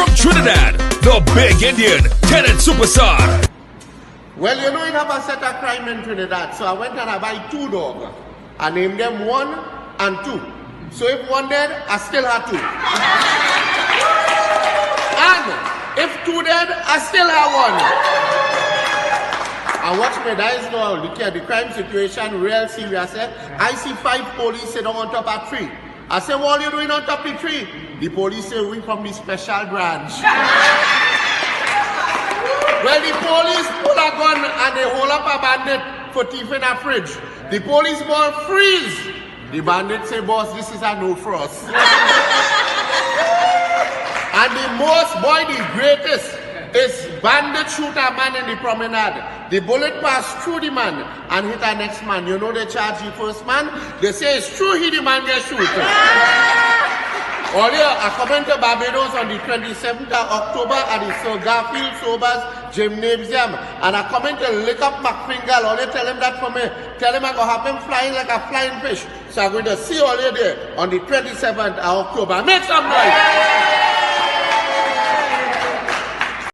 From Trinidad, the big Indian, Tenant Superstar. Well, you know, you have a set of crime in Trinidad, so I went and I buy 2 dogs. I named them 1 and 2. So if 1 dead, I still have 2. And if 2 dead, I still have 1. And watch me, that is now, look at the crime situation, real serious. I see 5 police sitting on top of 3. I say, what are you doing on top of 3? The police say, we from the special branch. Well, the police pull a gun and they hold up a bandit for thief in a fridge. The police ball freeze. The bandit say, boss, this is a no for us. And the most, boy, the greatest is bandit shoot a man in the promenade. The bullet pass through the man and hit the next man. You know they charge the first man? They say it's true he the man get shoot. Earlier, I come to Barbados on the 27th of October at the Sir Garfield Sobers Gymnasium. And I come to lick up McFinger. Only tell him that for me. Tell him I'm going to have him flying like a flying fish. So I'm going to see all you there on the 27th of October. Make some noise.